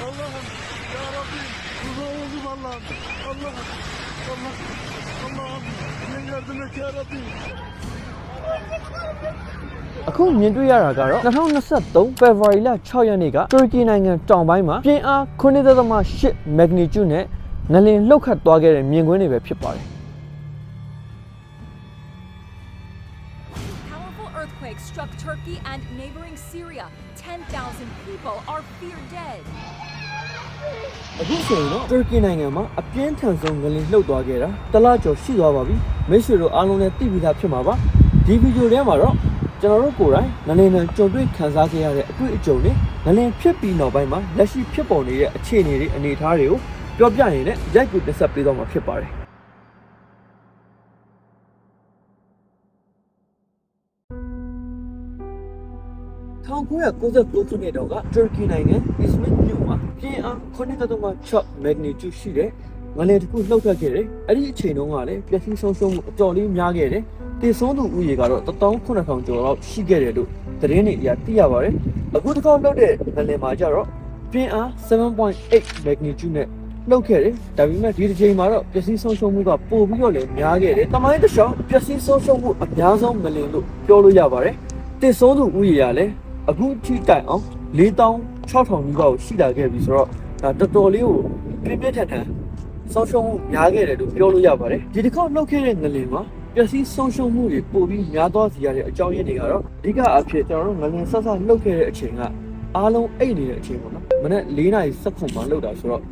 Allah'ım ya Rabbim kurban oldum Allah'ım. Allah'ım sen yardım et ya Rabbim. အခုမြင်တွေ့ရတာကတော့2023 February လ6ရက်နေ့က Turkey နိုင်ငံတောင်ပိုင်းမှာပြင်းအား 9.8 magnitude နဲ့ငလျင်လှုပ်ခတ်သွားခဲ့တဲ့မြင်ကွင်းတွေပဲဖြစ်ပါတယ် Powerful earthquakes struck Turkey and neighboring Syria. 10,000 people are feared dead. အခုဆိုရင်တော့ Turkey နိုင်ငံမှာအပြင်းထန်ဆုံးငလျင်လှုပ်သွားခဲ့တာတလကျော်ရှိသွားပါပြီမိတ်ဆွေတို့အားလုံးလည်းသိပြီးသားဖြစ်မှာပါဒီဗီဒီယိုထဲမှာတော့ကျွန်တော်တို့ကိုယ်တိုင်ငလျင်နဲ့ကြုံတွေ့ခံစားခဲ့ရတဲ့အတွေ့အကြုံတွေငလျင်ဖြစ်ပြီးနောက်ပိုင်းမှာလက်ရှိဖြစ်ပေါ်နေတဲ့အခြေအနေတွေအနေအထားတွေကိုပြောပြရင်းနဲ့ရိုက်ကူတင်ဆက်ပေးတော့မှာဖြစ်ပါတယ်1999ခုနှစ်တုန်းက Turkey နိုင်ငံ Izmir မြို့မှာပြင်းအား 9.6 magnitude ရှိတဲ့ငလျင်တစ်ခုလှုပ်ခတ်ခဲ့တယ်။အဲ့ဒီအချိန်တုန်းကလည်းပျက်စီးဆုံးရှုံးမှုအတော်လေးများခဲ့တယ်။တေဆုံးသူဦးရေကတော့ 1,900 ကျော်လောက်ရှိခဲ့တယ်လို့သတင်းတွေအရသိရပါတယ်။အခုတစ်ခါလှုပ်တဲ့ငလျင်မှာကျတော့ပြင်းအား 7.8 magnitude နဲ့လှုပ်ခဲ့တယ်။ဒါပေမဲ့ဒီတစ်ချိန်မှာတော့ပျက်စီးဆုံးရှုံးမှုကပိုပြီးတော့လည်းများခဲ့တယ်။တမိုင်းတစ်လျှောက်ပျက်စီးဆုံးရှုံးမှုအများဆုံးငလျင်လို့ပြောလို့ရပါတယ်။တေဆုံးသူဦးရေကလည်းအခုထိတိုင်အောင် 4,600 နီးပါးကိုရှိလာခဲ့ပြီဆိုတော့ဒါတော်တော်လေးကိုပြင်းပြထန်ထန်ဆုံးရှုံးမှုများခဲ့တယ်လို့ပြောလို့ရပါတယ်ဒီတစ်ခေါက်လှုပ်ခဲ့တဲ့ငလျင်မှာပျက်စီးဆုံးရှုံးမှုတွေပိုပြီးများသွားစေရတဲ့အကြောင်းရင်းတွေကတော့အဓိကအဖြစ်ကျွန်တော်တို့ငလျင်ဆက်ဆက်လှုပ်ခဲ့တဲ့အချိန်ကအားလုံးအိတ်နေတဲ့အချိန်ပေါ့နော်မနေ့4:19မှာလှုပ်တာဆိုတော့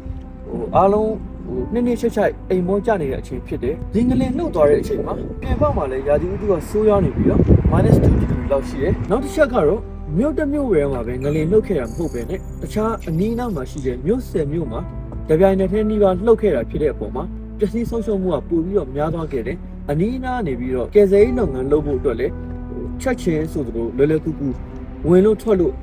အားလုံးနှစ်ချိတ်အိမ်မောကျနေတဲ့အချိန်ဖြစ်တယ်ဒီငလျင်လှုပ်သွားတဲ့အချိန်မှာပြင်ပမှာလည်းရာသီဥတုကဆိုးရွားနေပြီးတော့ -2 degree လောက်ရှိတယ်နောက်တစ်ချက်ကတော့မြို့တစ်မြို့ဝယ်မှာပဲငလျင်လှုပ်ခဲ့တာမဟုတ်ပဲနဲ့တခြားအနီးအနားမှာရှိတဲ့မြို့10မြို့မှာတပြိုင်နက်တည်းနှီးပါလှုပ်ခဲ့တာဖြစ်တဲ့အပေါ်မှာပျက်စီးဆုံးရှုံးမှုကပိုပြီးတော့များသွားခဲ့တယ်အနီးအနားနေပြီးတော့ကယ်ဆယ်ရေးလုပ်ငန်းလုပ်ဖို့အတွက်လည်းချက်ချင်းဆိုသလိုလွယ်လွယ်ကူကူဝင်လို့ထွက်လို့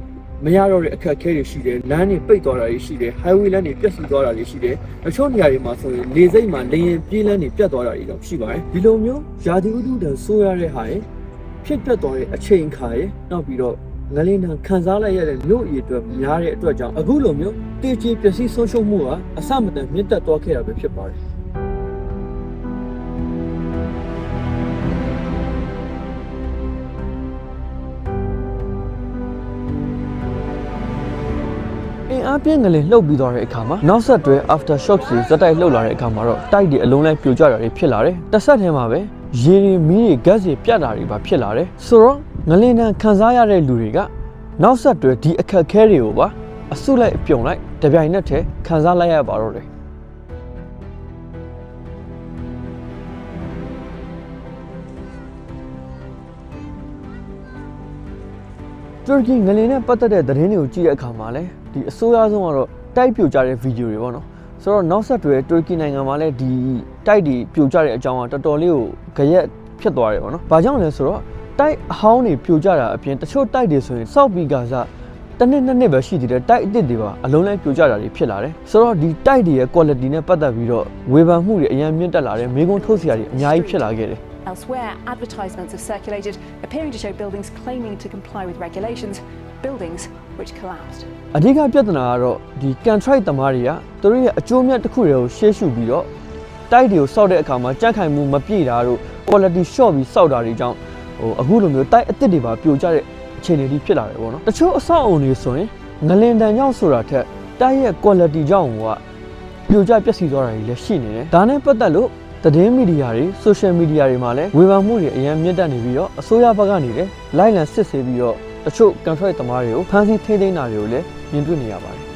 မရတော့တဲ့အခက်အခဲတွေရှိတယ်လမ်းတွေပိတ်သွားတာတွေရှိတယ် highway လမ်းတွေပျက်စီးသွားတာတွေရှိတယ်တချို့နေရာတွေမှာဆိုရင်လေဆိပ်မှာလေယာဉ်ပြေးလမ်းတွေပြတ်သွားတာတွေတော့ရှိပါတယ်ဒီလိုမျိုးရာသီဥတုတန်ဆိုးရတဲ့ဟာရဲ့ဖြစ်ပျက်သွားတဲ့အချိန်ခါရဲ့နောက်ပြီးတော့ငလျင်တန်ခံစားလိုက်ရတဲ့မြို့အီအတွက်များတဲ့အတွက်ကြောင့်အခုလိုမျိုးတေချေပျက်စီးဆုံးရှုံးမှုကအဆမတန်မြင့်တက်သွားခဲ့တာပဲဖြစ်ပါတယ်အင်အားပြင်းငလျင်လှုပ်ပြီးသွားတဲ့အခါမှာနောက်ဆက်တွဲ after shocks တွေဇက်တိုက်လှုပ်လာတဲ့အခါမှာတော့တိုက်တွေအလုံးလိုက်ပြိုကျတာတွေဖြစ်လာတယ်တစ်ဆက်တည်းမှာပဲရေတွေမီးတွေဂက်စ်တွေပြတ်တာတွေပါဖြစ်လာတယ်ဆိုတော့ငလျင်တန်ခံစားရတဲ့လူတွေကနောက်ဆက်တွဲဒီအခက်ခဲတွေကိုပါအဆုလိုက်ပြုံလိုက်တပြိုင်နက်တည်းခံစားလိုက်ရပါတော့တယ်တူရကီငလျင်နဲ့ပတ်သက်တဲ့သတင်းတွေကိုကြည့်တဲ့အခါမှာလည်းဒီအဆိုးအဆုံးကတော့တိုက်ပြိုကျတဲ့ဗီဒီယိုတွေပေါ့နော်ဆိုတော့နောက်ဆက်တွဲတူရကီနိုင်ငံမှာလည်းဒီတိုက်တွေပြိုကျတဲ့အကြောင်းကတော်တော်လေးကိုကြရက်ဖြစ်သွားတယ်ပေါ့နော်။ဘာကြောင့်လဲဆိုတော့တိုက်အဟောင်းတွေပြိုကျတာအပြင်တချို့တိုက်တွေဆိုရင်စောက်ပြီးကစားတစ်နှစ်ပဲရှိသေးတယ်တိုက်အစ်စ်တွေပါအလုံးလိုက်ပြိုကျတာတွေဖြစ်လာတယ်။ဆိုတော့ဒီတိုက်တွေရဲ့ quality နဲ့ပတ်သက်ပြီးတော့ဝေဖန်မှုတွေအများမြင့်တက်လာတယ်မိကုံးထုတ်စရာတွေအများကြီးဖြစ်လာခဲ့တယ်။ Elsewhere, advertisements have circulated appearing to show buildings claiming to comply with regulations, buildings which collapsed. အဓိကပြဿနာကတော့ဒီ contract သမားတွေကသူတို့ရဲ့အကျိုးမြတ်တစ်ခုတွေကိုရှေ့ရှုပြီးတော့တိုက်တွေကိုစောက်တဲ့အခါမှာကြက်ခိုင်မှုမပြည့်တာတို့ quality short ပြီးစောက်တာတွေကြောင့်အခုလိုမျိုးတိုက်အစ်စ်တွေပါပြိုကျတဲ့အခြေအနေတွေဖြစ်လာတယ်ပေါ့နော်တချို့အဆောက်အအုံတွေဆိုရင်ငလင်တန်ကြောင့်ဆိုတာထက်တိုက်ရဲ့ quality ကြောင့်ကပြိုကျပျက်စီးသွားတာတွေလည်းရှိနေတယ်ဒါနဲ့ပတ်သက်လို့သတင်းမီဒီယာတွေ social media တွေမှာလည်းဝေဖန်မှုတွေအများမြင့်တက်နေပြီးတော့အစိုးရဘက်ကနေလည်းလိုက်လံစစ်ဆေးပြီးတော့တချို့ contract သမားတွေကိုဖမ်းဆီးထိန်းသိမ်းတာတွေကိုလည်းမြင်တွေ့နေရပါတယ်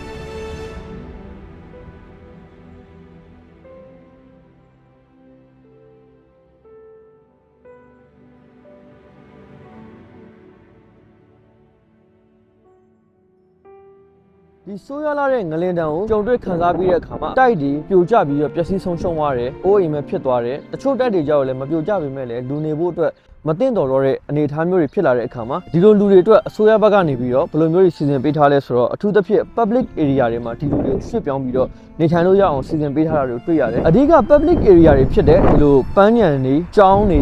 ဒီဆိုးရွားလာတဲ့ငလင်တန်ကိုကြုံတွေ့ခံစားပြီးတဲ့အခါမှာတိုက်တွေပြိုကျပြီးတော့ပျက်စီးဆုံးရှုံးသွားတယ်။အိုးအိမ်မဲ့ဖြစ်သွားတယ်။တချို့တိုက်တွေကြောက်လည်းမပြိုကျပေမဲ့လည်းလူနေဖို့အတွက်မသင့်တော်တော့တဲ့အနေအထားမျိုးတွေဖြစ်လာတဲ့အခါမှာဒီလိုလူတွေအတွက်အစိုးရဘက်ကနေပြီးတော့ဘယ်လိုမျိုးတွေစီစဉ်ပေးထားလဲဆိုတော့အထူးသဖြင့် public area တွေမှာဒီလူတွေကိုရွှေ့ပြောင်းပြီးတော့နေထိုင်လို့ရအောင်စီစဉ်ပေးထားတာတွေကိုတွေ့ရတယ်။အဓိက public area တွေဖြစ်တဲ့ဒီလိုပန်းညံတွေ၊ကျောင်းတွေ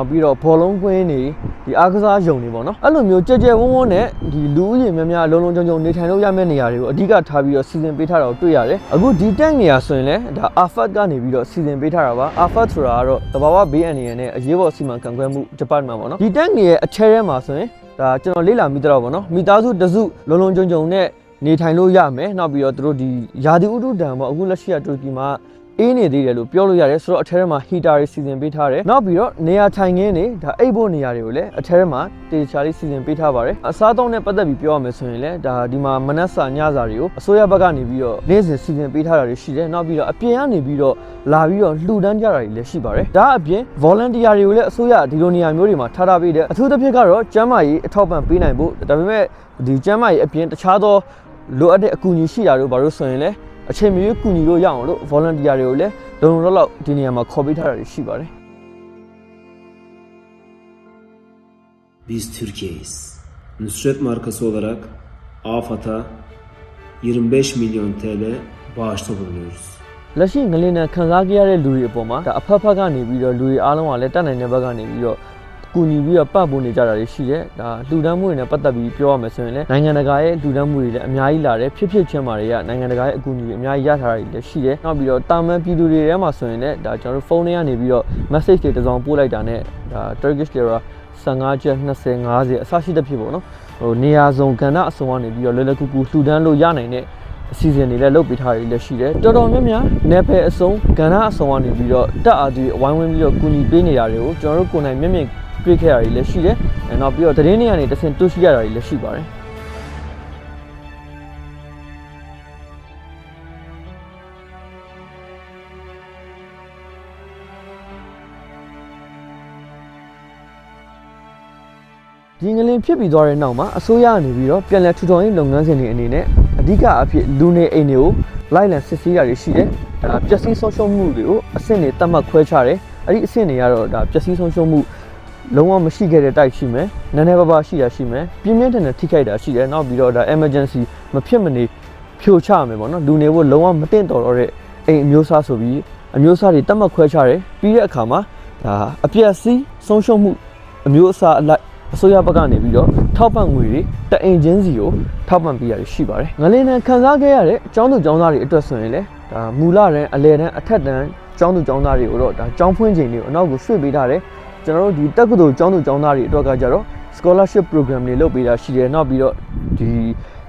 ပြီးတော့ဘောလုံးကွင်းတွေ ဒီအားကစားရုံတွေပေါ့နော်အဲ့လိုမျိုးကြက်ကြက်ဝန်းဝန်းနဲ့ဒီလူဦးရေများများလုံးလုံးကြုံကြုံနေထိုင်လို့ရမယ့်နေရာတွေကိုအဓိကထားပြီးတော့စီစဉ်ပေးထားတာကိုတွေ့ရတယ်အခုဒီတက်နေရာဆိုရင်လည်းဒါ AFAT ကနေပြီးတော့စီစဉ်ပေးထားတာပါ AFAT ဆိုတာကတော့တဘာဝဘေးအန္တရာယ်နဲ့အရေးပေါ်စီမံခန့်ခွဲမှု department ပေါ့နော်ဒီတက်နေရဲ့အထဲထဲမှာဆိုရင်ဒါကျွန်တော်လေ့လာမိတော့ပေါ့နော်မိသားစုတစုလုံးလုံးကြုံကြုံနဲ့နေထိုင်လို့ရမယ်နောက်ပြီးတော့တို့ဒီယာဒီဥတုတံပေါ့အခုလက်ရှိကတူရကီမှာအေးနေသေးတယ်လို့ပြောလို့ရတယ်ဆိုတော့အထဲထဲမှာ heater တွေစီစဉ်ပေးထားတယ်နောက်ပြီးတော့နေရာထိုင်ခင်းတွေဒါအိပ်ဖို့နေရာတွေကိုလည်းအထဲထဲမှာတေချာလေးစီစဉ်ပေးထားပါတယ်အစားအသောက်နဲ့ပတ်သက်ပြီးပြောရမယ်ဆိုရင်လည်းဒါဒီမှာမနက်စာညစာတွေကိုအစိုးရဘက်ကနေပြီးတော့နေ့စဉ်စီစဉ်ပေးထားတာတွေရှိတယ်နောက်ပြီးတော့အပြင်ကနေပြီးတော့လာပြီးတော့လှူဒန်းကြတာတွေလည်းရှိပါတယ်ဒါအပြင် volunteer တွေကိုလည်းအစိုးရဒီလိုနေရာမျိုးတွေမှာထားပေးတယ်အထူးသဖြင့်ကတော့ကျန်းမာရေးအထောက်ပံ့ပေးနိုင်ဖို့ဒါပေမဲ့ဒီကျန်းမာရေးအပြင်တခြားသောလိုအပ်တဲ့အကူအညီရှိတာတို့ဘာလို့ဆိုရင်လည်းအချိန်မရွေးကူညီလို့ရအောင်လို့ volunteer တွေကိုလည်းလုံလုံလောက်ဒီနေရာမှာခေါ်ပေးထားတာရှိပါတယ် Biz Türkiye'yiz. Nusret markası olarak AFAD'a 25 milyon TL bağışta bulunuyoruz. လက်ရှိငလင်နဲ့ခံစားခဲ့ရတဲ့လူတွေအပေါ်မှာဒါအဖက်ဖက်ကနေပြီးတော့လူတွေအားလုံးကလည်းတက်နိုင်တဲ့ဘက်ကနေပြီးတော့ကူညီပြီးတော့ပတ်ဖို့နေကြတာတွေရှိတယ်ဒါလှူဒန်းမှုတွေနဲ့ပတ်သက်ပြီးပြောရမယ်ဆိုရင်လည်းနိုင်ငံတကာရဲ့လှူဒန်းမှုတွေလည်းအများကြီးလာတယ်ဖြစ်ချင်းမှာတွေကနိုင်ငံတကာရဲ့အကူအညီတွေအများကြီးရထားတာတွေလည်းရှိတယ်နောက်ပြီးတော့တာမန်ပြည်သူတွေထဲမှာဆိုရင်လည်းဒါကျွန်တော်တို့ဖုန်းထဲကနေပြီးတော့ message တွေတစ်စောင်ပို့လိုက်တာနဲ့ဒါ Turkish lira 15ကျပ်20 50အစရှိတဲ့ဖြစ်ပေါ့နော်ဟိုနေရာစုံကဏ္ဍအစုံကနေပြီးတော့လွယ်လွယ်ကူကူလှူဒန်းလို့ရနိုင်တဲ့အစီအစဉ်တွေလည်းလုပ်ပေးထားရလည်းရှိတယ်တော်တော်များများနယ်ပယ်အစုံကဏ္ဍအစုံကနေပြီးတော့တက်အားကြီးအဝိုင်းဝန်းပြီးတော့ကူညီပေးနေတာတွေကိုကျွန်တော်တို့ကိုယ်နိုင်မျက်မြင်တွေ့ခဲ့ရတာလည်းရှိတယ်။နောက်ပြီးတော့သတင်းတွေကနေတစ်ဆင့်တွေ့ရှိရတာလည်းရှိပါတယ်။ဒီငလင်ဖြစ်ပြီးသွားတဲ့နောက်မှာအစိုးရကနေပြီးတော့ပြန်လည်ထူထောင်ရေးလုပ်ငန်းစဉ်တွေအနေနဲ့အဓိကအဖြစ်လူနေအိမ်တွေကိုလိုက်လံစစ်ဆေးတာတွေရှိတယ်။ဒါပျက်စီးဆုံးရှုံးမှုတွေကိုအဆင့်တွေတတ်မှတ်ခွဲခြားတယ်။အဲ့ဒီအဆင့်တွေကတော့ဒါပျက်စီးဆုံးရှုံးမှုလုံးဝမရှိခဲ့တဲ့တိုက်ရှိမယ်နည်းနည်းပါးပါးရှိတာရှိမယ်ပြင်းပြင်းထန်ထန်ထိခိုက်တာရှိတယ်နောက်ပြီးတော့ဒါ emergency မဖြစ်မနေဖြိုချရမယ်ပေါ့နော်လူနေဖို့လုံးဝမတင်တော်တော့တဲ့အိမ်အမျိုးအစားဆိုပြီးအမျိုးအစားတွေတတ်မှတ်ခွဲခြားတယ်ပြီးတဲ့အခါမှာဒါအပျက်စီးဆုံးရှုံးမှုအမျိုးအစားအလိုက်အစိုးရဘက်ကနေပြီးတော့ထောက်ပံ့ငွေတွေတအိမ်ချင်းစီကိုထောက်ပံ့ပေးရရှိပါတယ်ငလင်နဲ့ခံစားခဲ့ရတဲ့ကျောင်းသူကျောင်းသားတွေအတွက်ဆိုရင်လည်းဒါမူလတန်းအလယ်တန်းအထက်တန်းကျောင်းသူကျောင်းသားတွေကိုတော့ဒါကျောင်းဖွင့်ချိန်တွေကိုအနောက်ကိုရွှေ့ပေးထားတယ်ကျွန်တော်တို့ဒီတက္ကသိုလ်ကျောင်းသူကျောင်းသားတွေအတွက်ကကြတော့ scholarship program တွေလုပ်ပေးတာရှိတယ်နောက်ပြီးတော့ဒ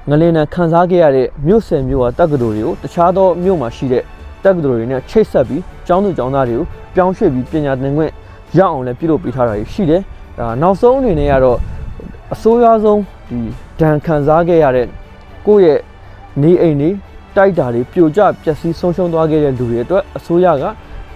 ီငလင်နဲ့ခံစားခဲ့ရတဲ့မြို့ဆယ်မြို့ကတက္ကသိုလ်တွေကိုတခြားသောမြို့မှာရှိတဲ့တက္ကသိုလ်တွေနဲ့ချိတ်ဆက်ပြီးကျောင်းသူကျောင်းသားတွေကိုပြောင်းရွှေ့ပြီးပညာသင်ခွင့်ရအောင်လည်းပြုလုပ်ပေးထားတာရှိတယ်ဒါနောက်ဆုံးအနေနဲ့ကတော့အဆိုးရွားဆုံးဒီဒဏ်ခံစားခဲ့ရတဲ့ကိုယ့်ရဲ့နေအိမ်တွေတိုက်တာတွေပြိုကျပျက်စီးဆုံးရှုံးသွားခဲ့တဲ့လူတွေအတွက်အစိုးရက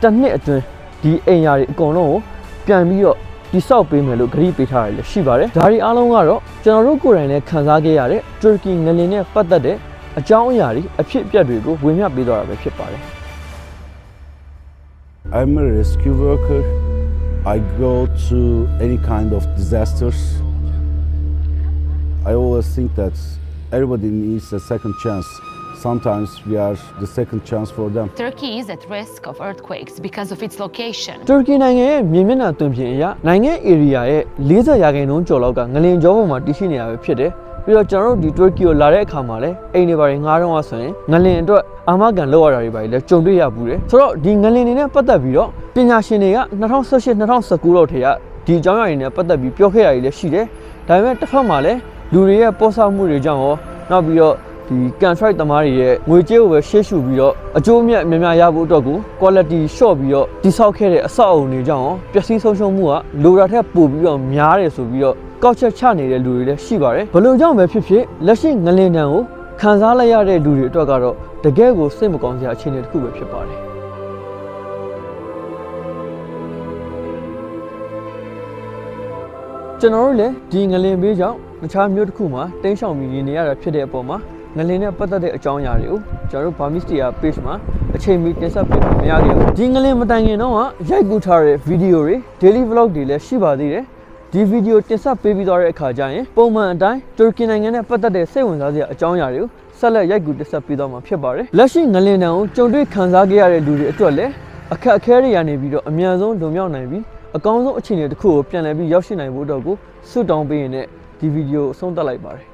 တစ်နှစ်အတွင်းဒီအိမ်ယာတွေအကုန်လုံးကိုပြန်ပြီးတော့တိဆောက်ပေးမယ်လို့ဂရုပေးထားရတယ်ရှိပါတယ်ဒါတွေအားလုံးကတော့ကျွန်တော်တို့ကိုယ်တိုင်လည်းခံစားခဲ့ရတဲ့တူရကီငလင်နဲ့ပတ်သက်တဲ့အကြောင်းအရာတွေအဖြစ်အပျက်တွေကိုဝေမျှပေးသွားတာပဲဖြစ်ပါတယ် I'm a rescue worker. I go to any kind of disasters. I always think that everybody needs a second chance. Sometimes we are the second chance for them. Turkey is at risk of earthquakes because of its location. Turkey နိုင်ငံရဲ့မြေမျက်နှာတွင်ပြင်အရနိုင်ငံ area ရဲ့40%ကျော်လောက်ကငလင်ကြောပေါ်မှာတည်ရှိနေရပဲဖြစ်တယ်။ပြီးတော့ကျွန်တော်တို့ဒီ Turkey ကိုလာတဲ့အခါမှာလည်းအိမ်တွေပါတယ်ငားတော့ဆိုရင်ငလင်အတွက်အာမခံလောက်ရတာတွေပါတယ်လည်းကြုံတွေ့ရဘူးတယ်။ဆိုတော့ဒီငလင်တွေနဲ့ပတ်သက်ပြီးတော့ပညာရှင်တွေက2018 2019လောက်ထဲကဒီအကြောင်းအရာတွေနဲ့ပတ်သက်ပြီးပြောခဲ့ရည်လည်းရှိတယ်။ဒါပေမဲ့တစ်ဖက်မှာလည်းလူတွေရဲ့ပေါ်ဆမှုတွေကြောင့်ရောနောက်ပြီးတော့ဒီ contract သမားတွေရဲ့ငွေကြေးကိုပဲရှေ့ရှုပြီးတော့အကျိုးအမြတ်များများရဖို့အတွက်ကို quality short ပြီးတော့တိဆောက်ခဲ့တဲ့အဆောက်အအုံတွေကြောင့်ပျက်စီးဆုံးရှုံးမှုကလိုတာထက်ပိုပြီးတော့များတယ်ဆိုပြီးတော့ကောက်ချက်ချနေတဲ့လူတွေလည်းရှိပါတယ်ဘယ်လိုကြောင့်ပဲဖြစ်ဖြစ်လက်ရှိငလင်တံကိုခံစားလိုက်ရတဲ့လူတွေအတွက်ကတော့တကယ်ကိုစိတ်မကောင်းစရာအခြေအနေတစ်ခုပဲဖြစ်ပါတယ်ကျွန်တော်တို့လည်းဒီငလင်ဘေးကြောင့်တခြားမြို့တစ်ခုမှာတင်းရှောင်ပြီးနေရတာဖြစ်တဲ့အပေါ်မှာငလင်နဲ့ပတ်သက်တဲ့အကြောင်းအရာတွေကိုကျွန်တော်တို့ BurmeseTR page မှာအချိန်မီတင်ဆက်ပေးလို့မရခဲ့ဘူးဒီငလင်မတိုင်ခင်တော့ရိုက်ကူးထားတဲ့ဗီဒီယိုတွေ daily vlog တွေလည်းရှိပါသေးတယ်ဒီဗီဒီယိုတင်ဆက်ပေးပြီးသွားတဲ့အခါကျရင်ပုံမှန်အတိုင်းတူရကီနိုင်ငံနဲ့ပတ်သက်တဲ့စိတ်ဝင်စားစရာအကြောင်းအရာတွေကိုဆက်လက်ရိုက်ကူးတင်ဆက်ပေးသွားမှာဖြစ်ပါတယ်လက်ရှိငလင်တံကိုကြုံတွေ့ခံစားခဲ့ရတဲ့လူတွေအတွက်လည်းအခက်အခဲတွေရနေပြီးတော့အများဆုံးလွန်မြောက်နိုင်ပြီး အကောင်းဆုံးအခြေအနေတစ်ခုကိုပြန်လည်ပြီးရောက်ရှိနိုင်ဖို့အတွက်ကိုဆွတ်တောင်းပေးရင်လည်းဒီဗီဒီယိုအဆုံးသတ်လိုက်ပါတယ်